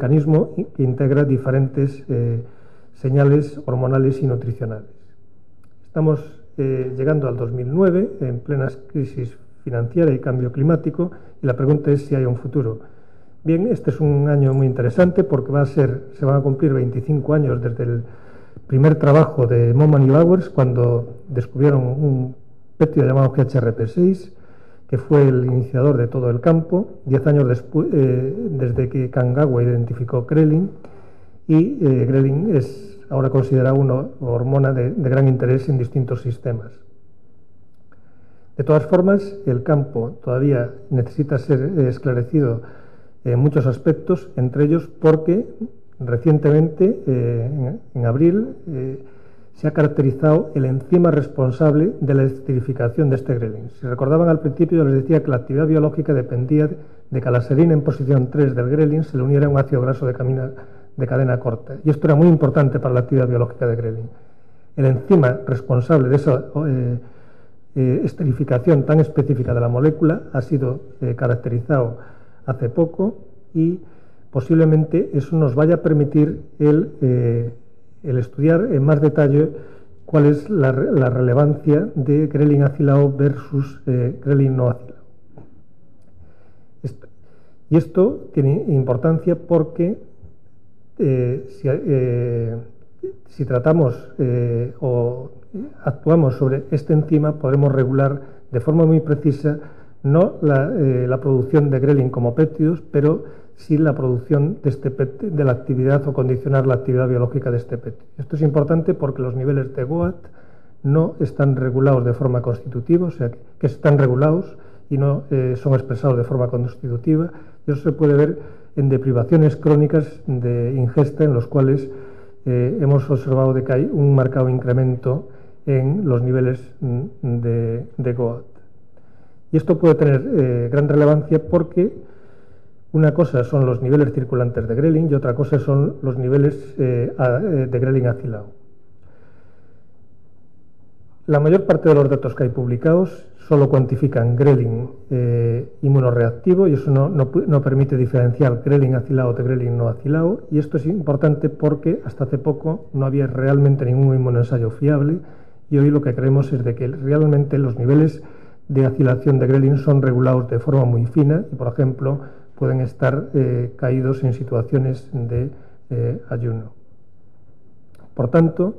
mecanismo que integra diferentes señales hormonales y nutricionales. Estamos llegando al 2009, en plena crisis financiera y cambio climático, y la pregunta es si hay un futuro. Bien, este es un año muy interesante porque se van a cumplir 25 años desde el primer trabajo de Moman y Bowers, cuando descubrieron un péptido llamado GHRP6, que fue el iniciador de todo el campo, 10 años después, desde que Kanagawa identificó Grelin, y Grelin es ahora considerada una hormona de gran interés en distintos sistemas. De todas formas, el campo todavía necesita ser esclarecido en muchos aspectos, entre ellos porque recientemente, en abril, se ha caracterizado el enzima responsable de la esterificación de este grelin. Si recordaban al principio, yo les decía que la actividad biológica dependía de que a la serina en posición 3 del grelin se le uniera un ácido graso de cadena corta. Y esto era muy importante para la actividad biológica de grelin. El enzima responsable de esa esterificación tan específica de la molécula ha sido caracterizado hace poco, y posiblemente eso nos vaya a permitir el estudiar en más detalle cuál es la relevancia de grelin acilado versus grelin no acilado. Y esto tiene importancia porque si tratamos o actuamos sobre este enzima, podremos regular de forma muy precisa no la producción de grelin como péptidos, pero sí la producción de la actividad, o condicionar la actividad biológica de este péptido. Esto es importante porque los niveles de GOAT no están regulados de forma constitutiva, o sea, que están regulados y no son expresados de forma constitutiva, y eso se puede ver en deprivaciones crónicas de ingesta, en los cuales hemos observado de que hay un marcado incremento en los niveles de GOAT. Y esto puede tener gran relevancia porque una cosa son los niveles circulantes de grelin y otra cosa son los niveles de grelin acilado. La mayor parte de los datos que hay publicados solo cuantifican grelin inmunoreactivo, y eso no permite diferenciar grelin acilado de grelin no acilado, y esto es importante porque hasta hace poco no había realmente ningún inmunoensayo fiable, y hoy lo que creemos es de que realmente los niveles de acilación de grelin son regulados de forma muy fina y, por ejemplo, pueden estar caídos en situaciones de ayuno. Por tanto,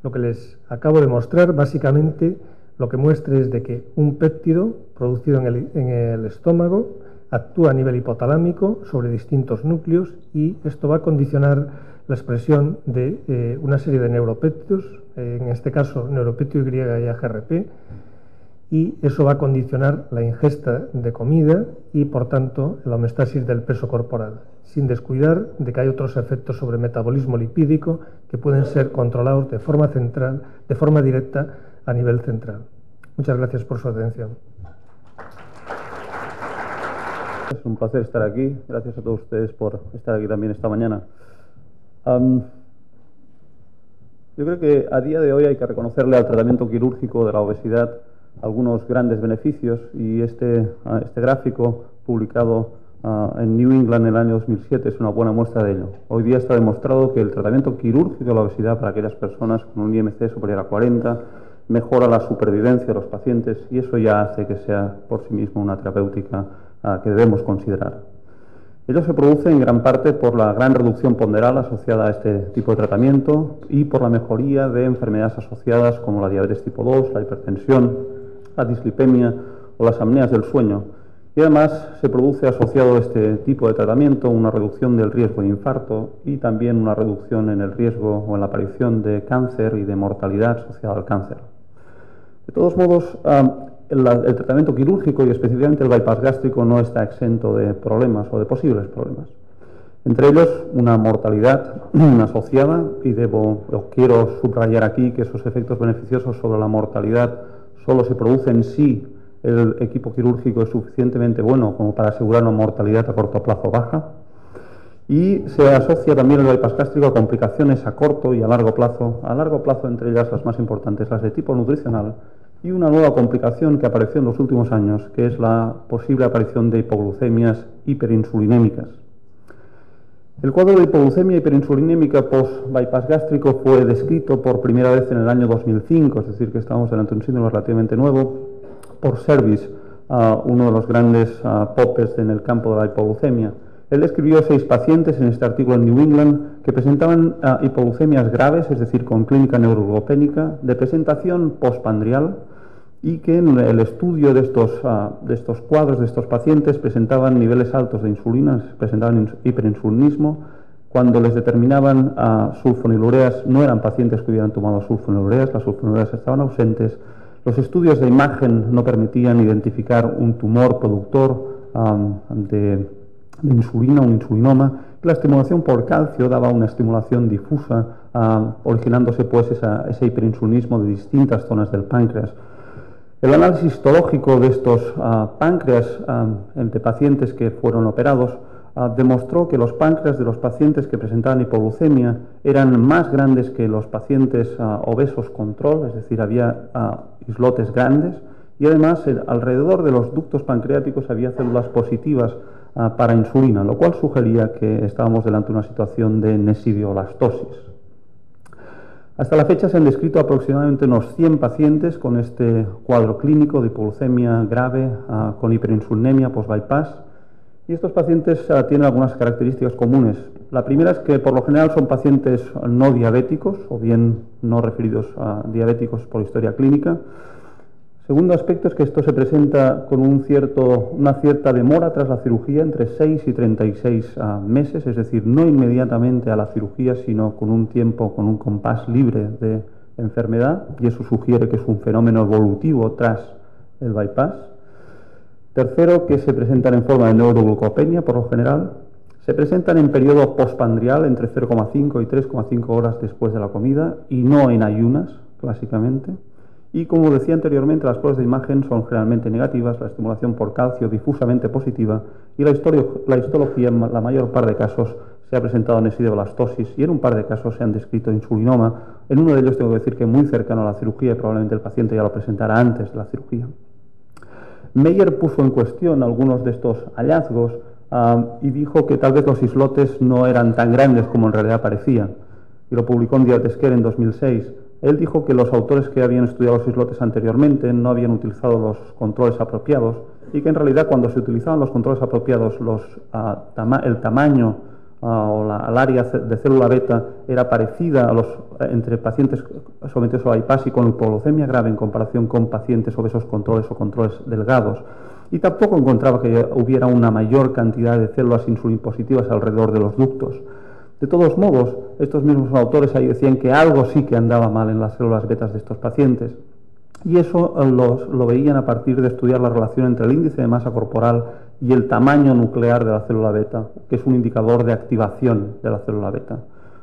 lo que les acabo de mostrar básicamente lo que muestra es de que un péptido producido en el estómago actúa a nivel hipotalámico sobre distintos núcleos, y esto va a condicionar la expresión de una serie de neuropéptidos, en este caso neuropéptido Y y AGRP, y eso va a condicionar la ingesta de comida y, por tanto, la homeostasis del peso corporal, sin descuidar de que hay otros efectos sobre metabolismo lipídico que pueden ser controlados de forma directa a nivel central. Muchas gracias por su atención. Es un placer estar aquí. Gracias a todos ustedes por estar aquí también esta mañana. Yo creo que a día de hoy hay que reconocerle al tratamiento quirúrgico de la obesidad algunos grandes beneficios, y este gráfico publicado en New England en el año 2007 es una buena muestra de ello. Hoy día está demostrado que el tratamiento quirúrgico de la obesidad para aquellas personas con un IMC superior a 40 mejora la supervivencia de los pacientes, y eso ya hace que sea por sí mismo una terapéutica que debemos considerar. Ello se produce en gran parte por la gran reducción ponderal asociada a este tipo de tratamiento y por la mejoría de enfermedades asociadas como la diabetes tipo 2, la hipertensión, la dislipemia o las apneas del sueño. Y además se produce asociado a este tipo de tratamiento una reducción del riesgo de infarto y también una reducción en el riesgo o en la aparición de cáncer y de mortalidad asociada al cáncer. De todos modos, el tratamiento quirúrgico y específicamente el bypass gástrico no está exento de problemas o de posibles problemas. Entre ellos, una mortalidad asociada, y quiero subrayar aquí que esos efectos beneficiosos sobre la mortalidad solo se producen si el equipo quirúrgico es suficientemente bueno como para asegurar una mortalidad a corto plazo baja. Y se asocia también el bypass gástrico a complicaciones a corto y a largo plazo. A largo plazo, entre ellas las más importantes, las de tipo nutricional, y una nueva complicación que apareció en los últimos años, que es la posible aparición de hipoglucemias hiperinsulinémicas. El cuadro de hipoglucemia hiperinsulinémica post-bypass gástrico fue descrito por primera vez en el año 2005, es decir, que estamos delante de un síndrome relativamente nuevo, por Service, uno de los grandes popes en el campo de la hipoglucemia. Él describió 6 pacientes en este artículo en New England que presentaban hipoglucemias graves, es decir, con clínica neuroglicopénica, de presentación postpandrial, y que en el estudio de estos cuadros, de estos pacientes, presentaban niveles altos de insulina, presentaban hiperinsulinismo. Cuando les determinaban sulfonilureas, no eran pacientes que hubieran tomado sulfonilureas, las sulfonilureas estaban ausentes. Los estudios de imagen no permitían identificar un tumor productor de insulina, un insulinoma. La estimulación por calcio daba una estimulación difusa, originándose pues ese hiperinsulinismo de distintas zonas del páncreas. El análisis histológico de estos páncreas de pacientes que fueron operados demostró que los páncreas de los pacientes que presentaban hipoglucemia eran más grandes que los pacientes obesos control, es decir, había islotes grandes, y además alrededor de los ductos pancreáticos había células positivas para insulina, lo cual sugería que estábamos delante de una situación de nesidiolastosis. Hasta la fecha se han descrito aproximadamente unos 100 pacientes con este cuadro clínico de hipoglucemia grave con hiperinsulinemia post-bypass, y estos pacientes tienen algunas características comunes. La primera es que por lo general son pacientes no diabéticos o bien no referidos a diabéticos por historia clínica. Segundo aspecto es que esto se presenta con una cierta demora tras la cirugía, entre 6 y 36 meses, es decir, no inmediatamente a la cirugía, sino con un tiempo, con un compás libre de enfermedad, y eso sugiere que es un fenómeno evolutivo tras el bypass. Tercero, que se presentan en forma de neuroglucopenia, por lo general. Se presentan en periodo postpandrial, entre 0,5 y 3,5 horas después de la comida, y no en ayunas, clásicamente. Y como decía anteriormente, las pruebas de imagen son generalmente negativas, la estimulación por calcio difusamente positiva, y la histología en la mayor parte de casos se ha presentado nesidioblastosis, y en un par de casos se han descrito insulinoma. En uno de ellos tengo que decir que muy cercano a la cirugía, y probablemente el paciente ya lo presentara antes de la cirugía. Meyer puso en cuestión algunos de estos hallazgos y dijo que tal vez los islotes no eran tan grandes como en realidad parecían, y lo publicó en Diatesker en 2006. Él dijo que los autores que habían estudiado los islotes anteriormente no habían utilizado los controles apropiados, y que en realidad cuando se utilizaban los controles apropiados el tamaño o el área de célula beta era parecida entre pacientes sometidos a bypass y con hipoglucemia grave en comparación con pacientes obesos controles o controles delgados. Y tampoco encontraba que hubiera una mayor cantidad de células insulinpositivas alrededor de los ductos. De todos modos, estos mismos autores ahí decían que algo sí que andaba mal en las células betas de estos pacientes, y eso lo veían a partir de estudiar la relación entre el índice de masa corporal y el tamaño nuclear de la célula beta, que es un indicador de activación de la célula beta.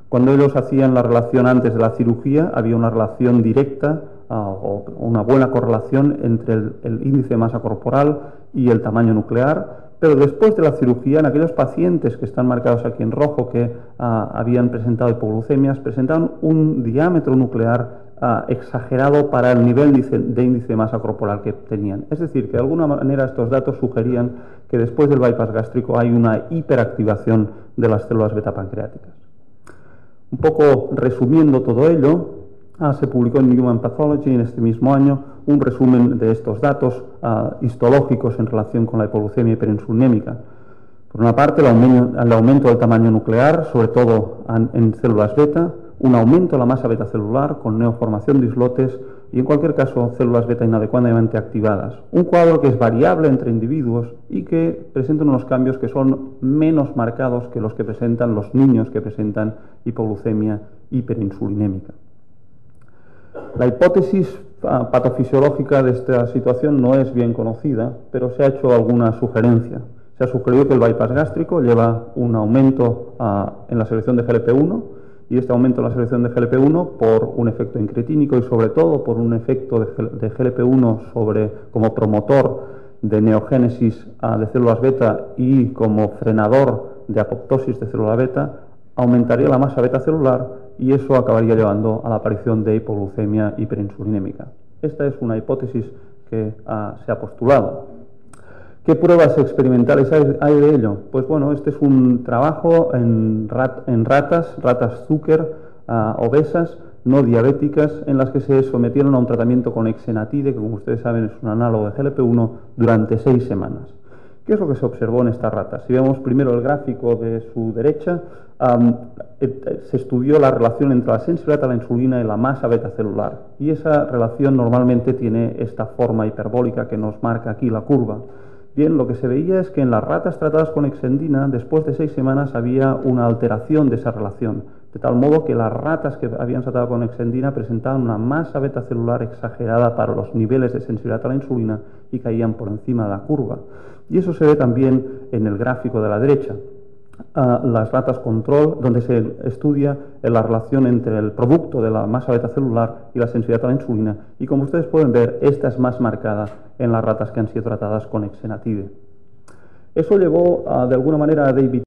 Cuando ellos hacían la relación antes de la cirugía, había una relación directa o una buena correlación entre el índice de masa corporal y el tamaño nuclear, pero después de la cirugía, en aquellos pacientes que están marcados aquí en rojo que habían presentado hipoglucemias, presentaban un diámetro nuclear exagerado para el nivel de índice de masa corporal que tenían. Es decir, que de alguna manera estos datos sugerían que después del bypass gástrico hay una hiperactivación de las células beta pancreáticas. Un poco resumiendo todo ello, se publicó en Human Pathology en este mismo año un resumen de estos datos histológicos en relación con la hipoglucemia hiperinsulinémica. Por una parte, el aumento del tamaño nuclear, sobre todo en células beta, un aumento de la masa beta celular con neoformación de islotes y, en cualquier caso, células beta inadecuadamente activadas. Un cuadro que es variable entre individuos y que presenta unos cambios que son menos marcados que los que presentan los niños que presentan hipoglucemia hiperinsulinémica. La hipótesis patofisiológica de esta situación no es bien conocida, pero se ha hecho alguna sugerencia. Se ha sugerido que el bypass gástrico lleva un aumento en la secreción de GLP-1, y este aumento en la secreción de GLP-1 por un efecto incretínico y sobre todo por un efecto de GLP-1 como promotor de neogénesis de células beta y como frenador de apoptosis de célula beta, aumentaría la masa beta celular, y eso acabaría llevando a la aparición de hipoglucemia hiperinsulinémica. Esta es una hipótesis que se ha postulado. ¿Qué pruebas experimentales hay de ello? Pues bueno, este es un trabajo en ratas Zucker, obesas, no diabéticas, en las que se sometieron a un tratamiento con exenatide, que como ustedes saben es un análogo de GLP-1, durante 6 semanas. ¿Qué es lo que se observó en estas ratas? Si vemos primero el gráfico de su derecha, se estudió la relación entre la sensibilidad a la insulina y la masa beta celular. Y esa relación normalmente tiene esta forma hiperbólica que nos marca aquí la curva. Bien, lo que se veía es que en las ratas tratadas con exendina, después de 6 semanas había una alteración de esa relación, de tal modo que las ratas que habían tratado con exendina presentaban una masa beta celular exagerada para los niveles de sensibilidad a la insulina y caían por encima de la curva. Y eso se ve también en el gráfico de la derecha. Las ratas control, donde se estudia la relación entre el producto de la masa beta celular y la sensibilidad a la insulina, y como ustedes pueden ver, esta es más marcada en las ratas que han sido tratadas con exenatide. Eso llevó de alguna manera a David